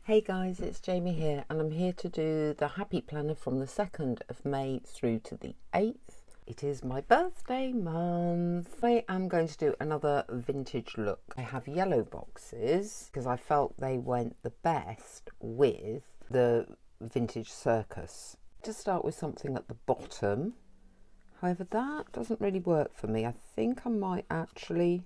Hey guys, it's Jamie here, and I'm here to do the Happy Planner from the 2nd of May through to the 8th. It is my birthday month. I am going to do another vintage look. I have yellow boxes because I felt they went the best with the vintage Circus. To start with something at the bottom. However, that doesn't really work for me. I think I might actually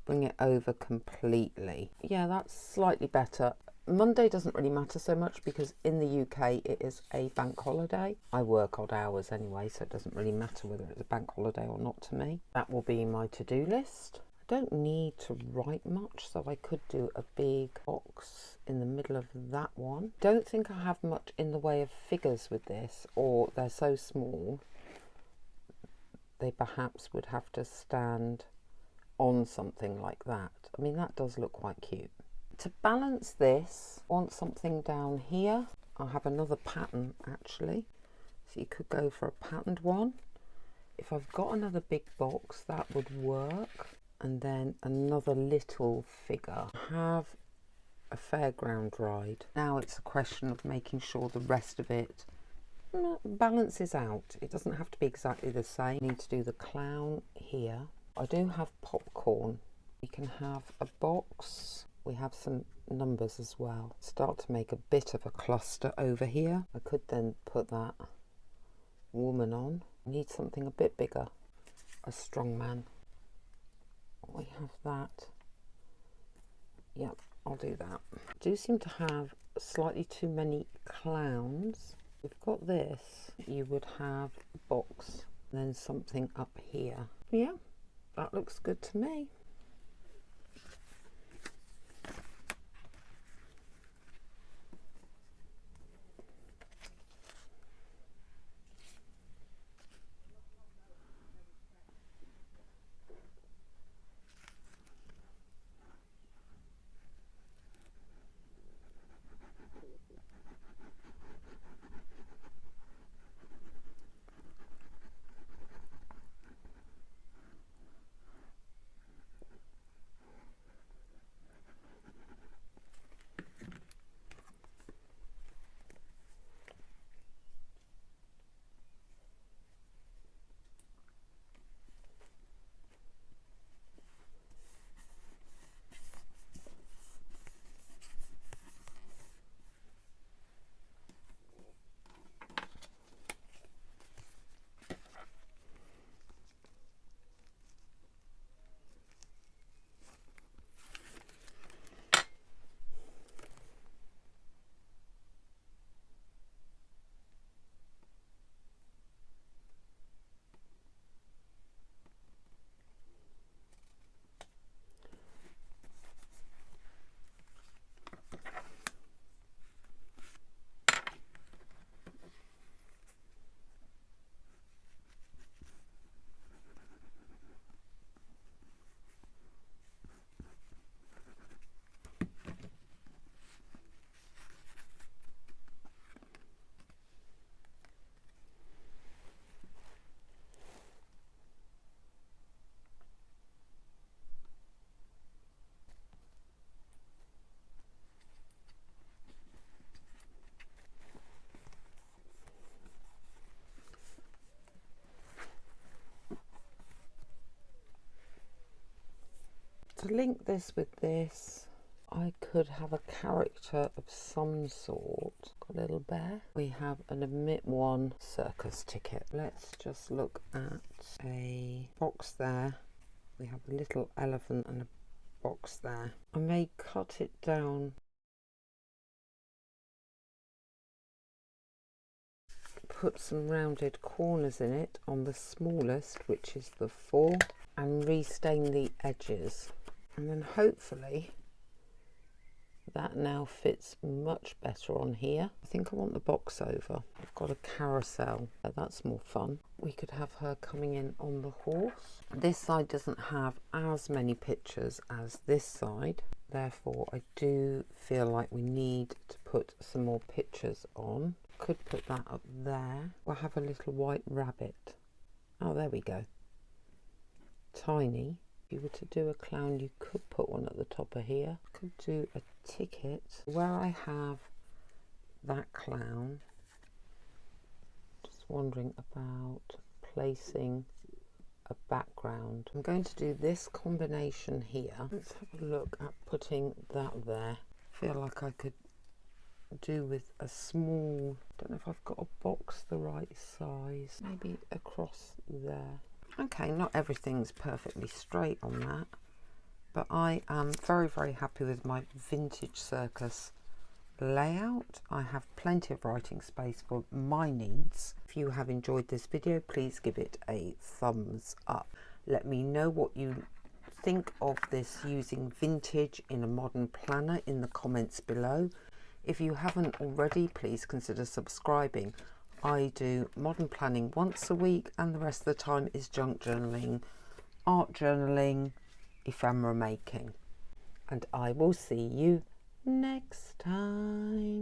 bring it over completely. Yeah, that's slightly better. Monday doesn't really matter so much because in the UK it is a bank holiday. I work odd hours anyway, so it doesn't really matter whether it's a bank holiday or not to me. That will be my to-do list. I don't need to write much, so I could do a big box in the middle of that one. Don't think I have much in the way of figures with this, or they're so small they perhaps would have to stand on something like that. I mean, that does look quite cute. To balance this, I want something down here. I'll have another pattern actually, so you could go for a patterned one. If I've got another big box, that would work. And then another little figure. I have a fairground ride. Now it's a question of making sure the rest of it balances out. It doesn't have to be exactly the same. I need to do the clown here. I do have popcorn. We can have a box. We have some numbers as well. Start to make a bit of a cluster over here. I could then put that woman on. I need something a bit bigger. A strong man. We have that. Yep, I'll do that. I do seem to have slightly too many clowns. We've got this. You would have a box and then something up here. Yeah, that looks good to me. To link this with this, I could have a character of some sort. Got a little bear. We have an admit one circus ticket. Let's just look at a box there. We have a little elephant and a box there. I may cut it down. Put some rounded corners in it on the smallest, which is the 4, and restain the edges. And then hopefully that now fits much better on here. I think I want the box over. I've got a carousel. That's more fun. We could have her coming in on the horse. This side doesn't have as many pictures as this side. Therefore, I do feel like we need to put some more pictures on. Could put that up there. We'll have a little white rabbit. Oh, there we go. Tiny. If you were to do a clown, you could put one at the top of here. Could do a ticket. Where I have that clown, just wondering about placing a background. I'm going to do this combination here. Let's have a look at putting that there. I feel like I could do with a small, don't know if I've got a box the right size, maybe across there. Okay, not everything's perfectly straight on that, but I am very happy with my vintage circus layout. I have plenty of writing space for my needs. If you have enjoyed this video, please give it a thumbs up. Let me know what you think of this using vintage in a modern planner in the comments below. If you haven't already, please consider subscribing. I do modern planning once a week, and the rest of the time is junk journaling, art journaling, ephemera making. And I will see you next time.